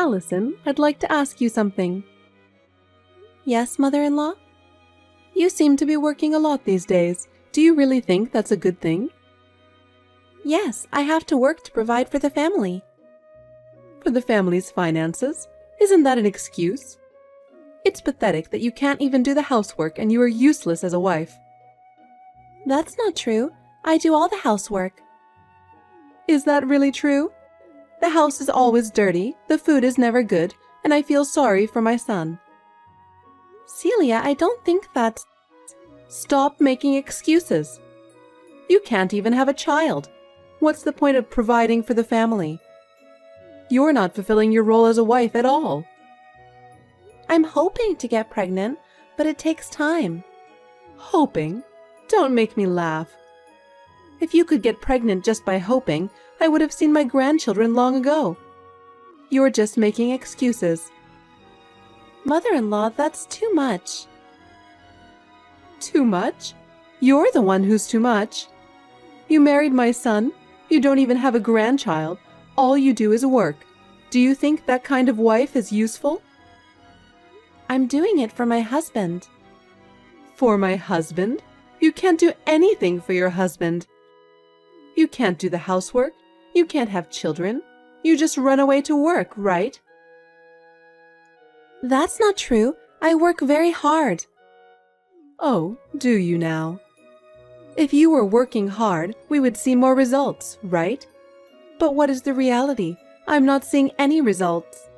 Allison, I'd like to ask you something. Yes, mother-in-law? You seem to be working a lot these days. Do you really think that's a good thing? Yes, I have to work to provide for the family. For the family's finances? Isn't that an excuse? It's pathetic that you can't even do the housework and you are useless as a wife. That's not true. I do all the housework. Is that really true? The house is always dirty, the food is never good, and I feel sorry for my son. Celia, I don't think that's... Stop making excuses. You can't even have a child. What's the point of providing for the family? You're not fulfilling your role as a wife at all. I'm hoping to get pregnant, but it takes time. Hoping? Don't make me laugh. If you could get pregnant just by hoping, I would have seen my grandchildren long ago. You're just making excuses. Mother-in-law, that's too much. Too much? You're the one who's too much. You married my son. You don't even have a grandchild. All you do is work. Do you think that kind of wife is useful? I'm doing it for my husband. For my husband? You can't do anything for your husband. You can't do the housework. You can't have children. You just run away to work, right? That's not true. I work very hard. Oh, do you now? If you were working hard, we would see more results, right? But what is the reality? I'm not seeing any results.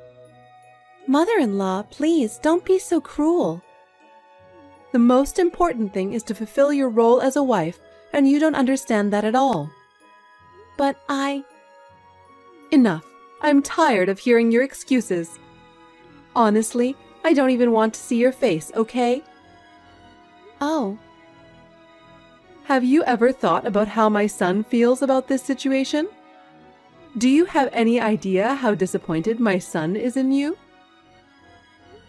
Mother-in-law, please, don't be so cruel. The most important thing is to fulfill your role as a wife, and you don't understand that at all. But Enough. I'm tired of hearing your excuses. Honestly, I don't even want to see your face, okay? Oh. Have you ever thought about how my son feels about this situation? Do you have any idea how disappointed my son is in you?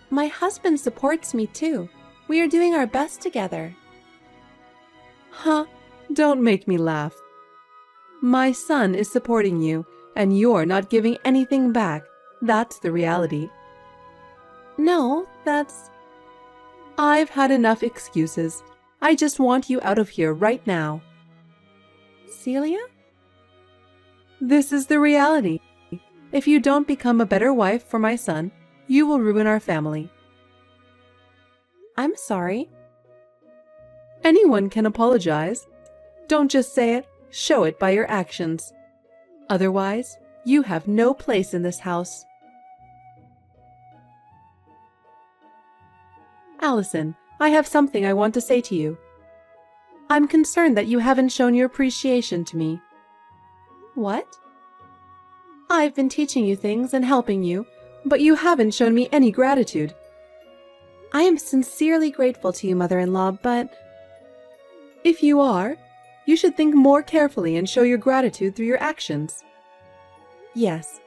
My husband supports me too. We are doing our best together. Huh? Don't make me laugh. My son is supporting you, and you're not giving anything back. That's the reality. No, that's... I've had enough excuses. I just want you out of here right now. Celia? This is the reality. If you don't become a better wife for my son, you will ruin our family. I'm sorry. Anyone can apologize. Don't just say it, show it by your actions. Otherwise, you have no place in this house. Allison, I have something I want to say to you. I'm concerned that you haven't shown your appreciation to me. What? I've been teaching you things and helping you, but you haven't shown me any gratitude. I am sincerely grateful to you, mother-in-law, but... If you are, you should think more carefully and show your gratitude through your actions. Yes.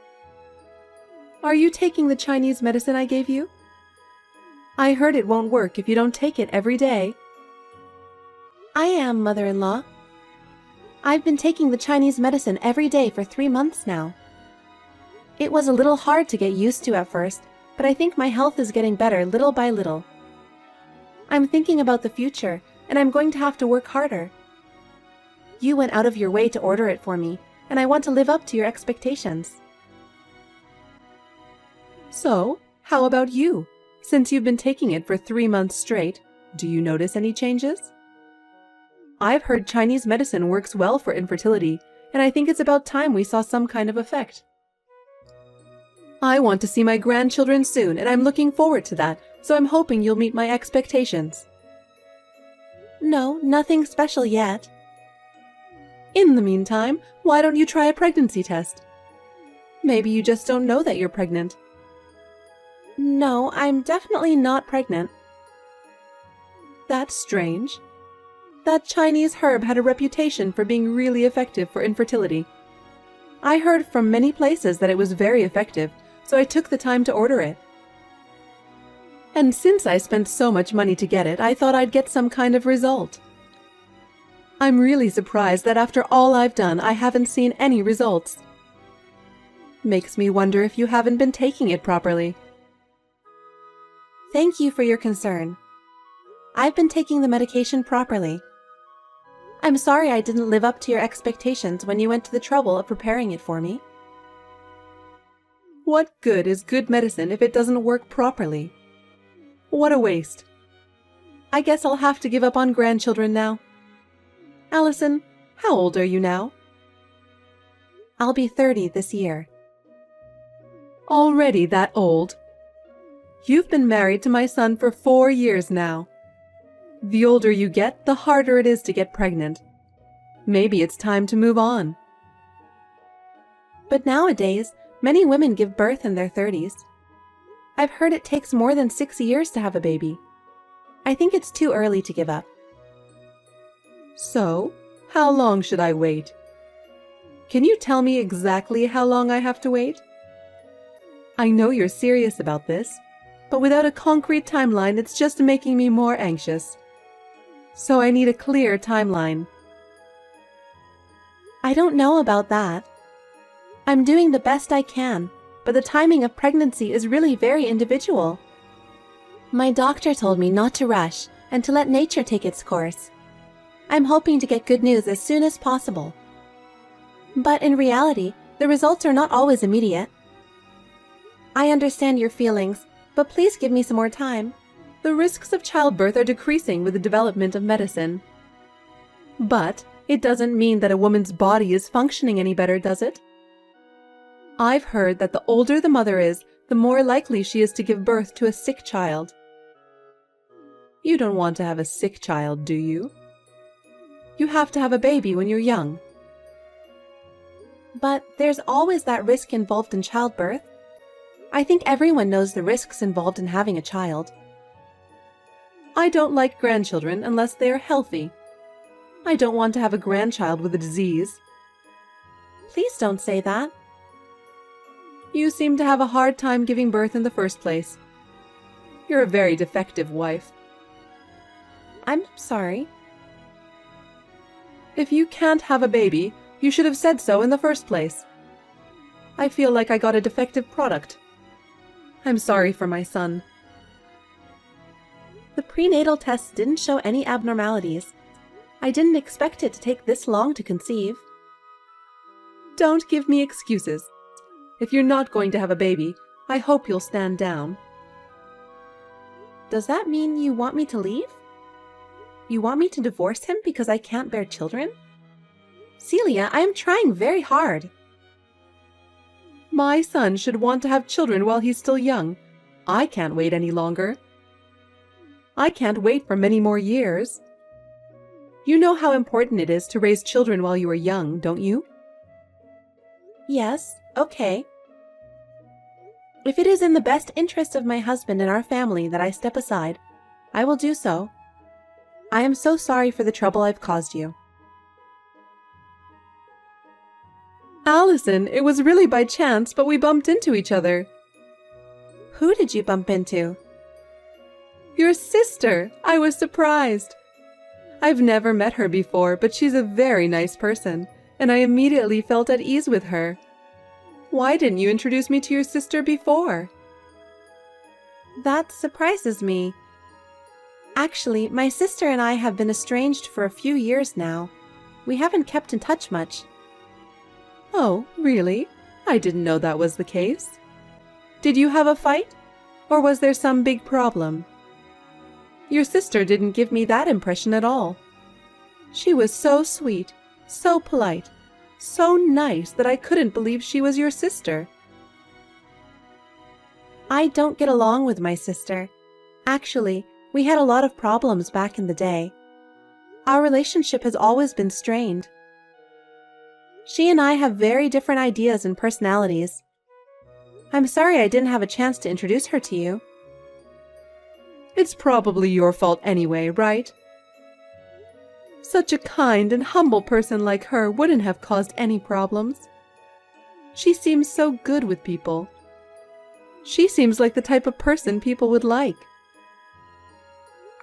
Are you taking the Chinese medicine I gave you? I heard it won't work if you don't take it every day. I am, mother-in-law. I've been taking the Chinese medicine every day for 3 months now. It was a little hard to get used to at first, but I think my health is getting better little by little. I'm thinking about the future, and I'm going to have to work harder. You went out of your way to order it for me, and I want to live up to your expectations. So, how about you? Since you've been taking it for 3 months straight, do you notice any changes? I've heard Chinese medicine works well for infertility, and I think it's about time we saw some kind of effect. I want to see my grandchildren soon, and I'm looking forward to that, so I'm hoping you'll meet my expectations. No, nothing special yet. In the meantime, why don't you try a pregnancy test? Maybe you just don't know that you're pregnant. No, I'm definitely not pregnant. That's strange. That Chinese herb had a reputation for being really effective for infertility. I heard from many places that it was very effective, so I took the time to order it. And since I spent so much money to get it, I thought I'd get some kind of result. I'm really surprised that after all I've done, I haven't seen any results. Makes me wonder if you haven't been taking it properly. Thank you for your concern. I've been taking the medication properly. I'm sorry I didn't live up to your expectations when you went to the trouble of preparing it for me. What good is good medicine if it doesn't work properly? What a waste. I guess I'll have to give up on grandchildren now. Allison, how old are you now? I'll be 30 this year. Already that old? You've been married to my son for 4 years now. The older you get, the harder it is to get pregnant. Maybe it's time to move on. But nowadays, many women give birth in their 30s. I've heard it takes more than 6 years to have a baby. I think it's too early to give up. So, how long should I wait? Can you tell me exactly how long I have to wait? I know you're serious about this, but without a concrete timeline, it's just making me more anxious. So I need a clear timeline. I don't know about that. I'm doing the best I can, but the timing of pregnancy is really very individual. My doctor told me not to rush and to let nature take its course. I'm hoping to get good news as soon as possible. But in reality, the results are not always immediate. I understand your feelings, but please give me some more time. The risks of childbirth are decreasing with the development of medicine. But it doesn't mean that a woman's body is functioning any better, does it? I've heard that the older the mother is, the more likely she is to give birth to a sick child. You don't want to have a sick child, do you? You have to have a baby when you're young. But there's always that risk involved in childbirth. I think everyone knows the risks involved in having a child. I don't like grandchildren unless they are healthy. I don't want to have a grandchild with a disease. Please don't say that. You seem to have a hard time giving birth in the first place. You're a very defective wife. I'm sorry. If you can't have a baby, you should have said so in the first place. I feel like I got a defective product. I'm sorry for my son. The prenatal tests didn't show any abnormalities. I didn't expect it to take this long to conceive. Don't give me excuses. If you're not going to have a baby, I hope you'll stand down. Does that mean you want me to leave? You want me to divorce him because I can't bear children? Celia, I am trying very hard. My son should want to have children while he's still young. I can't wait any longer. I can't wait for many more years. You know how important it is to raise children while you are young, don't you? Yes, okay. If it is in the best interest of my husband and our family that I step aside, I will do so. I am so sorry for the trouble I've caused you. Allison, it was really by chance, but we bumped into each other. Who did you bump into? Your sister! I was surprised. I've never met her before, but she's a very nice person, and I immediately felt at ease with her. Why didn't you introduce me to your sister before? That surprises me. Actually, my sister and I have been estranged for a few years now. We haven't kept in touch much. Oh, really? I didn't know that was the case. Did you have a fight? Or was there some big problem? Your sister didn't give me that impression at all. She was so sweet, so polite, so nice that I couldn't believe she was your sister. I don't get along with my sister. Actually, we had a lot of problems back in the day. Our relationship has always been strained. She and I have very different ideas and personalities. I'm sorry I didn't have a chance to introduce her to you. It's probably your fault anyway, right? Such a kind and humble person like her wouldn't have caused any problems. She seems so good with people. She seems like the type of person people would like.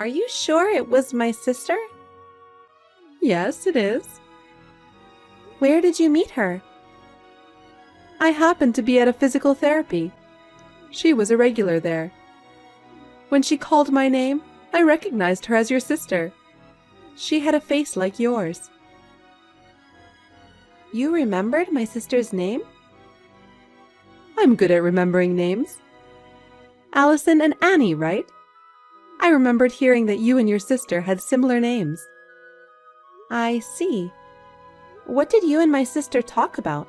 Are you sure it was my sister? Yes, it is. Where did you meet her? I happened to be at a physical therapy. She was a regular there. When she called my name, I recognized her as your sister. She had a face like yours. You remembered my sister's name? I'm good at remembering names. Allison and Annie, right? I remembered hearing that you and your sister had similar names. I see. What did you and my sister talk about?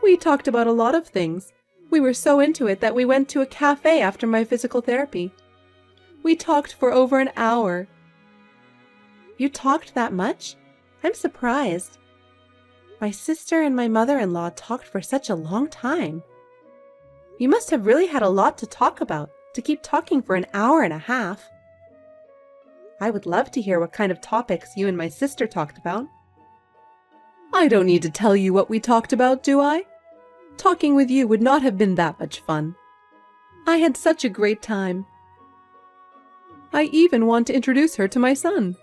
We talked about a lot of things. We were so into it that we went to a cafe after my physical therapy. We talked for over an hour. You talked that much? I'm surprised. My sister and my mother-in-law talked for such a long time. You must have really had a lot to talk about to keep talking for an hour and a half. I would love to hear what kind of topics you and my sister talked about. I don't need to tell you what we talked about, do I? Talking with you would not have been that much fun. I had such a great time. I even want to introduce her to my son.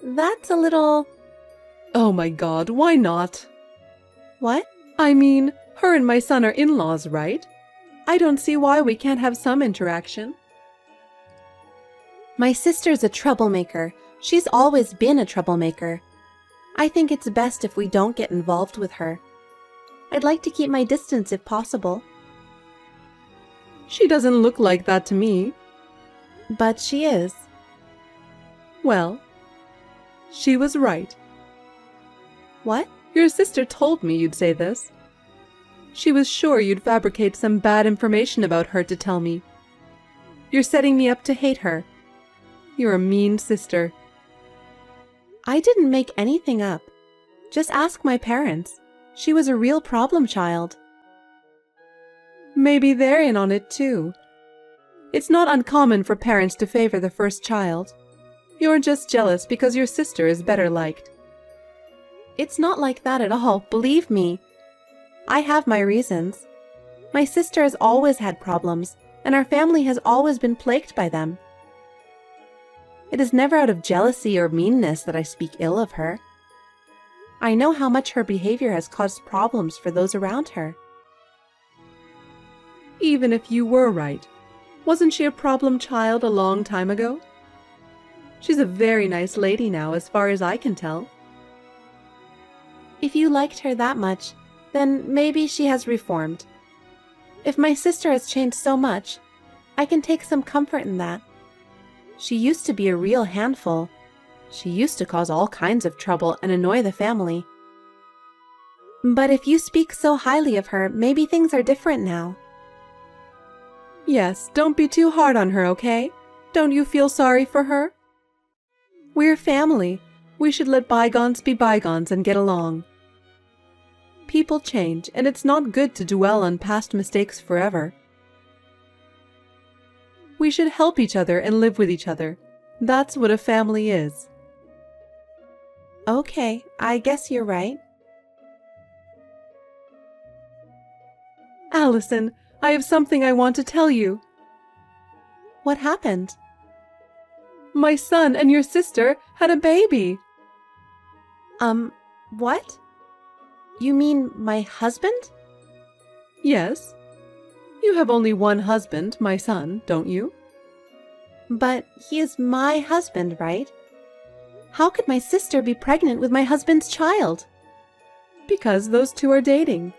That's a little... Oh my God, why not? What? I mean, her and my son are in-laws, right? I don't see why we can't have some interaction. My sister's a troublemaker. She's always been a troublemaker. I think it's best if we don't get involved with her. I'd like to keep my distance if possible. She doesn't look like that to me. But she is. Well, she was right. What? Your sister told me you'd say this. She was sure you'd fabricate some bad information about her to tell me. You're setting me up to hate her. You're a mean sister. I didn't make anything up. Just ask my parents. She was a real problem child. Maybe they're in on it too. It's not uncommon for parents to favor the first child. You're just jealous because your sister is better liked. It's not like that at all, believe me. I have my reasons. My sister has always had problems, and our family has always been plagued by them. It is never out of jealousy or meanness that I speak ill of her. I know how much her behavior has caused problems for those around her. Even if you were right, wasn't she a problem child a long time ago? She's a very nice lady now, as far as I can tell. If you liked her that much, then maybe she has reformed. If my sister has changed so much, I can take some comfort in that. She used to be a real handful. She used to cause all kinds of trouble and annoy the family. But if you speak so highly of her, maybe things are different now. Yes, don't be too hard on her, okay? Don't you feel sorry for her? We're family. We should let bygones be bygones and get along. People change, and it's not good to dwell on past mistakes forever. We should help each other and live with each other. That's what a family is. Okay, I guess you're right. Allison, I have something I want to tell you. What happened? My son and your sister had a baby. What? You mean my husband? Yes. You have only one husband, my son, don't you? But he is my husband, right? How could my sister be pregnant with my husband's child? Because those two are dating.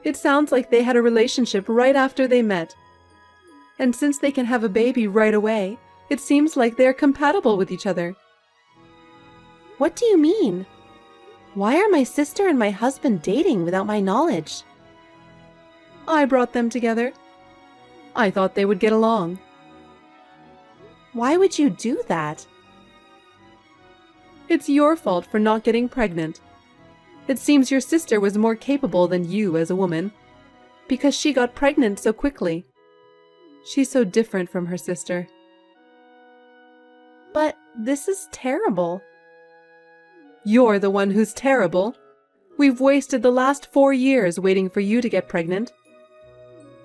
It sounds like they had a relationship right after they met. And since they can have a baby right away, it seems like they're compatible with each other. What do you mean? Why are my sister and my husband dating without my knowledge? I brought them together. I thought they would get along. Why would you do that? It's your fault for not getting pregnant. It seems your sister was more capable than you as a woman, because she got pregnant so quickly. She's so different from her sister. But this is terrible. You're the one who's terrible. We've wasted the last 4 years waiting for you to get pregnant.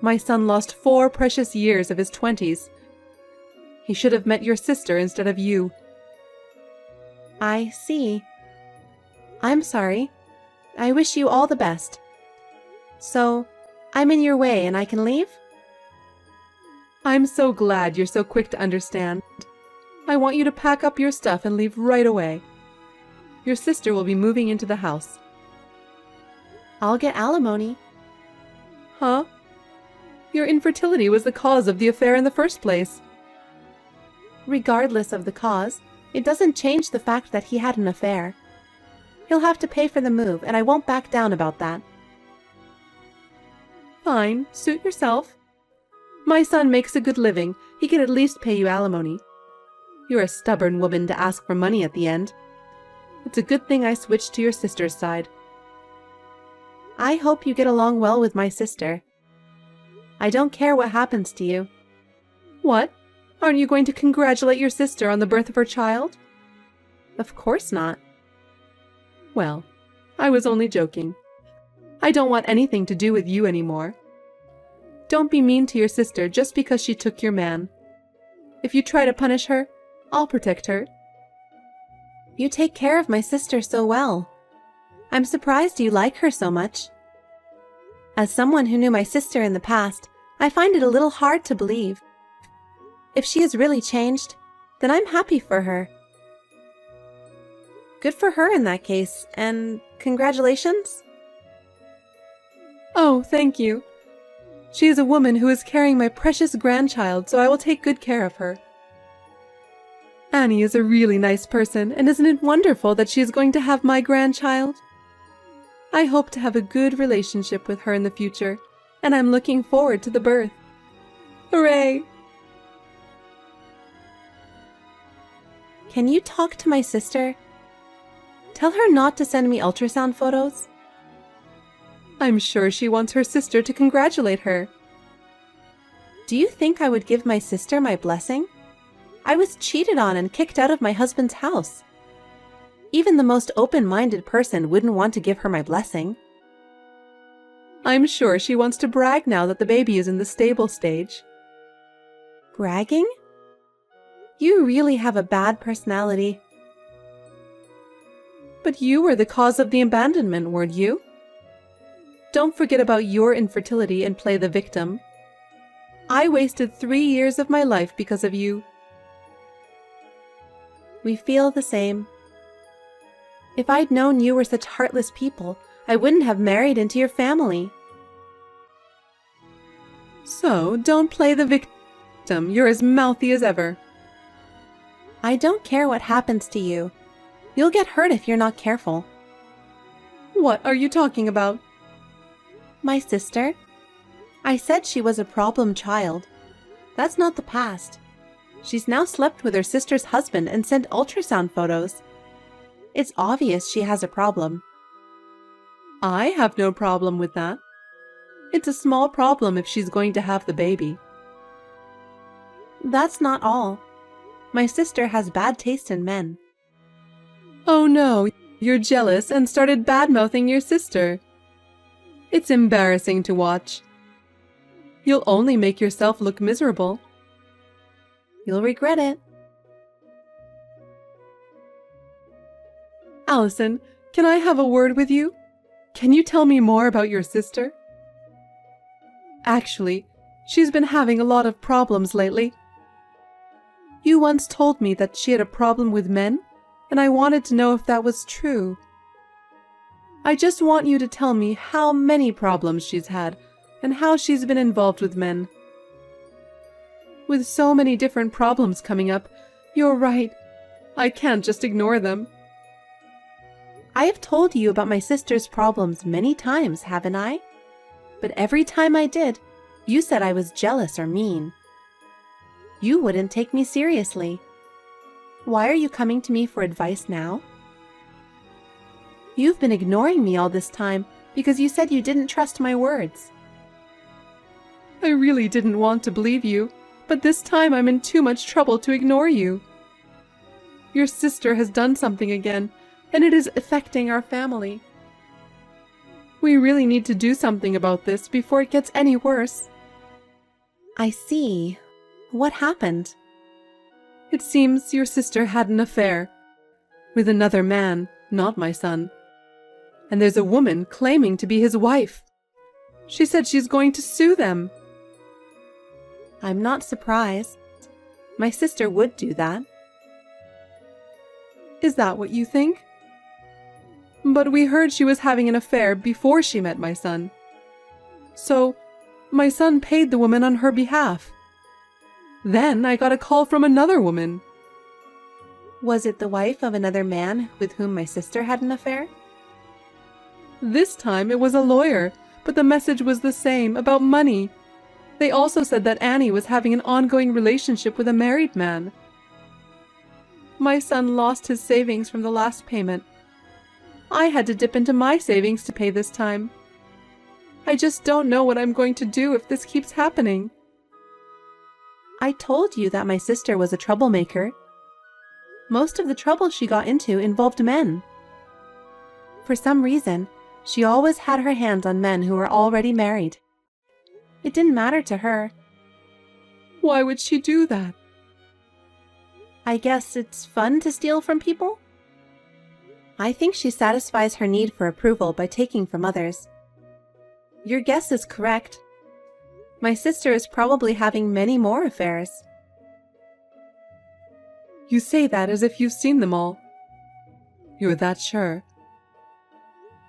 My son lost 4 precious years of his 20s. He should have met your sister instead of you. I see. I'm sorry. I wish you all the best. So, I'm in your way and I can leave? I'm so glad you're so quick to understand. I want you to pack up your stuff and leave right away. Your sister will be moving into the house. I'll get alimony. Huh? Your infertility was the cause of the affair in the first place. Regardless of the cause, it doesn't change the fact that he had an affair. He'll have to pay for the move, and I won't back down about that. Fine, suit yourself. My son makes a good living. He can at least pay you alimony. You're a stubborn woman to ask for money at the end. It's a good thing I switched to your sister's side. I hope you get along well with my sister. I don't care what happens to you. What? Aren't you going to congratulate your sister on the birth of her child? Of course not. Well, I was only joking. I don't want anything to do with you anymore. Don't be mean to your sister just because she took your man. If you try to punish her, I'll protect her. You take care of my sister so well. I'm surprised you like her so much. As someone who knew my sister in the past, I find it a little hard to believe. If she has really changed, then I'm happy for her. Good for her in that case, and congratulations. Oh, thank you. She is a woman who is carrying my precious grandchild, so I will take good care of her. Annie is a really nice person, and isn't it wonderful that she is going to have my grandchild? I hope to have a good relationship with her in the future, and I'm looking forward to the birth. Hooray! Can you talk to my sister? Tell her not to send me ultrasound photos. I'm sure she wants her sister to congratulate her. Do you think I would give my sister my blessing? I was cheated on and kicked out of my husband's house. Even the most open-minded person wouldn't want to give her my blessing. I'm sure she wants to brag now that the baby is in the stable stage. Bragging? You really have a bad personality. But you were the cause of the abandonment, weren't you? Don't forget about your infertility and play the victim. I wasted 3 years of my life because of you. We feel the same. If I'd known you were such heartless people, I wouldn't have married into your family. So, don't play the victim. You're as mouthy as ever. I don't care what happens to you. You'll get hurt if you're not careful. What are you talking about? My sister? I said she was a problem child. That's not the past. She's now slept with her sister's husband and sent ultrasound photos. It's obvious she has a problem. I have no problem with that. It's a small problem if she's going to have the baby. That's not all. My sister has bad taste in men. Oh no, you're jealous and started bad-mouthing your sister. It's embarrassing to watch. You'll only make yourself look miserable. You'll regret it. Allison, can I have a word with you? Can you tell me more about your sister? Actually, she's been having a lot of problems lately. You once told me that she had a problem with men, and I wanted to know if that was true. I just want you to tell me how many problems she's had, and how she's been involved with men. With so many different problems coming up, you're right. I can't just ignore them. I have told you about my sister's problems many times, haven't I? But every time I did, you said I was jealous or mean. You wouldn't take me seriously. Why are you coming to me for advice now? You've been ignoring me all this time because you said you didn't trust my words. I really didn't want to believe you, but this time I'm in too much trouble to ignore you. Your sister has done something again, and it is affecting our family. We really need to do something about this before it gets any worse. I see. What happened? It seems your sister had an affair with another man, not my son. and there's a woman claiming to be his wife. She said she's going to sue them. I'm not surprised. My sister would do that. Is that what you think? But we heard she was having an affair before she met my son. So, my son paid the woman on her behalf. Then I got a call from another woman. Was it the wife of another man with whom my sister had an affair? This time it was a lawyer, but the message was the same, about money. They also said that Annie was having an ongoing relationship with a married man. My son lost his savings from the last payment. I had to dip into my savings to pay this time. I just don't know what I'm going to do if this keeps happening. I told you that my sister was a troublemaker. Most of the trouble she got into involved men. For some reason, she always had her hands on men who were already married. It didn't matter to her. Why would she do that? I guess it's fun to steal from people? I think she satisfies her need for approval by taking from others. Your guess is correct. My sister is probably having many more affairs. You say that as if you've seen them all. You're that sure?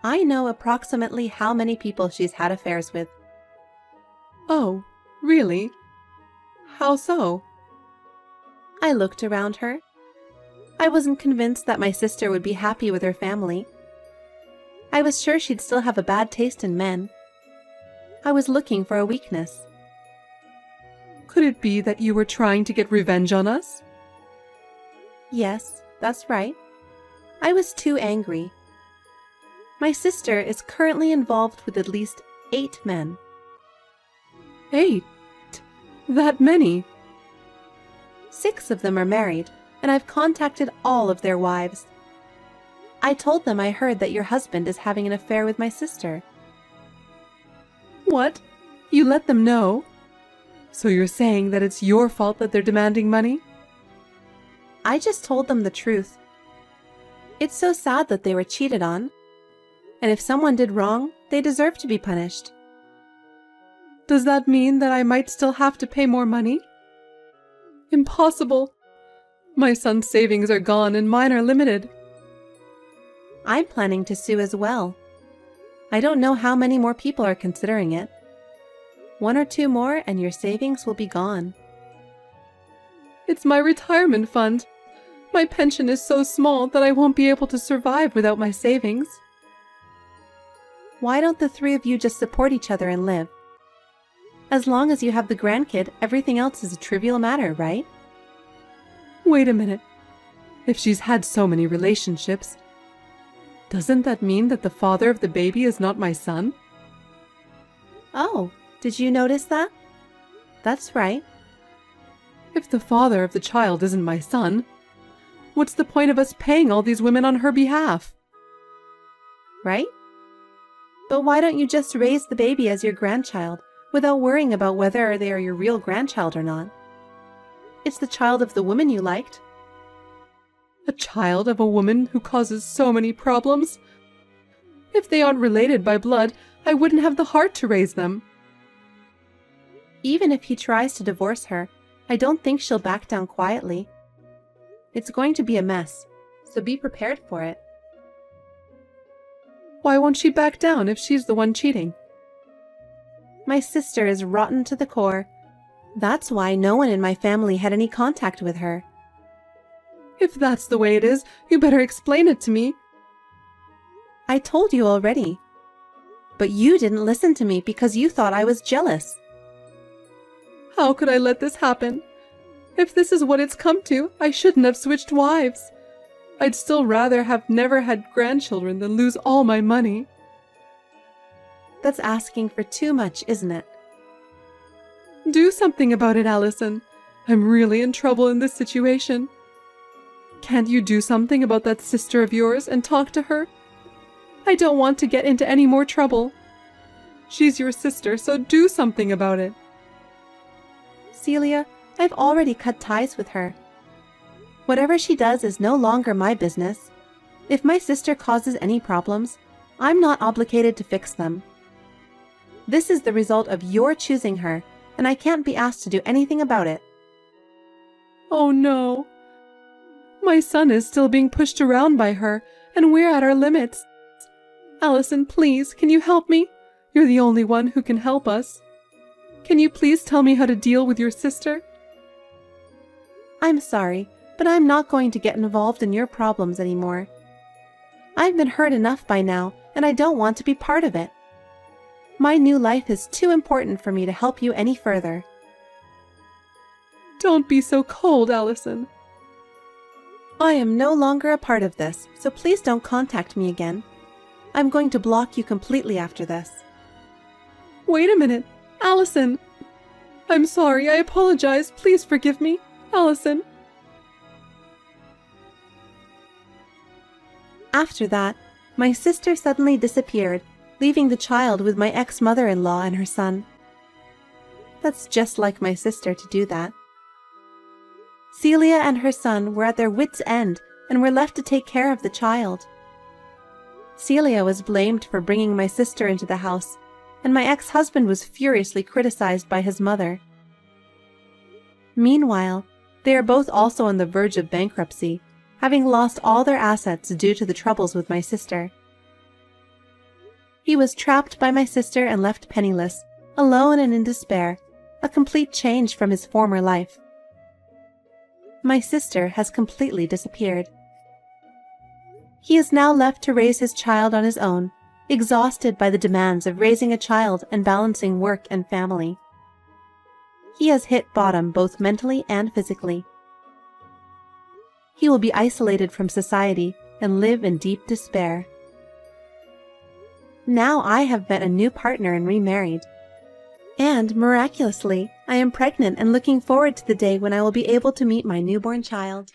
I know approximately how many people she's had affairs with. Oh, really? How so? I looked around her. I wasn't convinced that my sister would be happy with her family. I was sure she'd still have a bad taste in men. I was looking for a weakness. Could it be that you were trying to get revenge on us? Yes, that's right. I was too angry. My sister is currently involved with at least 8 men. 8? That many? 6 of them are married, and I've contacted all of their wives. I told them I heard that your husband is having an affair with my sister. What? You let them know? So you're saying that it's your fault that they're demanding money? I just told them the truth. It's so sad that they were cheated on. And if someone did wrong, they deserve to be punished. Does that mean that I might still have to pay more money? Impossible. My son's savings are gone and mine are limited. I'm planning to sue as well. I don't know how many more people are considering it. 1 or 2 more and your savings will be gone. It's my retirement fund. My pension is so small that I won't be able to survive without my savings. Why don't the 3 of you just support each other and live? As long as you have the grandkid, everything else is a trivial matter, right? Wait a minute. If she's had so many relationships, doesn't that mean that the father of the baby is not my son? Oh, did you notice that? That's right. If the father of the child isn't my son, what's the point of us paying all these women on her behalf? Right? But why don't you just raise the baby as your grandchild without worrying about whether they are your real grandchild or not? It's the child of the woman you liked. A child of a woman who causes so many problems? If they aren't related by blood, I wouldn't have the heart to raise them. Even if he tries to divorce her, I don't think she'll back down quietly. It's going to be a mess, so be prepared for it. Why won't she back down if she's the one cheating? My sister is rotten to the core. That's why no one in my family had any contact with her. If that's the way it is, you better explain it to me. I told you already. But you didn't listen to me because you thought I was jealous. How could I let this happen? If this is what it's come to, I shouldn't have switched wives. I'd still rather have never had grandchildren than lose all my money. That's asking for too much, isn't it? Do something about it, Allison. I'm really in trouble in this situation. Can't you do something about that sister of yours and talk to her? I don't want to get into any more trouble. She's your sister, so do something about it. Celia, I've already cut ties with her. Whatever she does is no longer my business. If my sister causes any problems, I'm not obligated to fix them. This is the result of your choosing her, and I can't be asked to do anything about it. Oh no. My son is still being pushed around by her, and we're at our limits. Allison, please, can you help me? You're the only one who can help us. Can you please tell me how to deal with your sister? I'm sorry, but I'm not going to get involved in your problems anymore. I've been hurt enough by now, and I don't want to be part of it. My new life is too important for me to help you any further. Don't be so cold, Allison. I am no longer a part of this, so please don't contact me again. I'm going to block you completely after this. Wait a minute, Allison. I'm sorry, I apologize. Please forgive me, Allison. After that, my sister suddenly disappeared, leaving the child with my ex-mother-in-law and her son. That's just like my sister to do that. Celia and her son were at their wits' end and were left to take care of the child. Celia was blamed for bringing my sister into the house, and my ex-husband was furiously criticized by his mother. Meanwhile, they are both also on the verge of bankruptcy, having lost all their assets due to the troubles with my sister. He was trapped by my sister and left penniless, alone and in despair, a complete change from his former life. My sister has completely disappeared. He is now left to raise his child on his own, exhausted by the demands of raising a child and balancing work and family. He has hit bottom both mentally and physically. He will be isolated from society and live in deep despair. Now I have met a new partner and remarried. And, miraculously, I am pregnant and looking forward to the day when I will be able to meet my newborn child.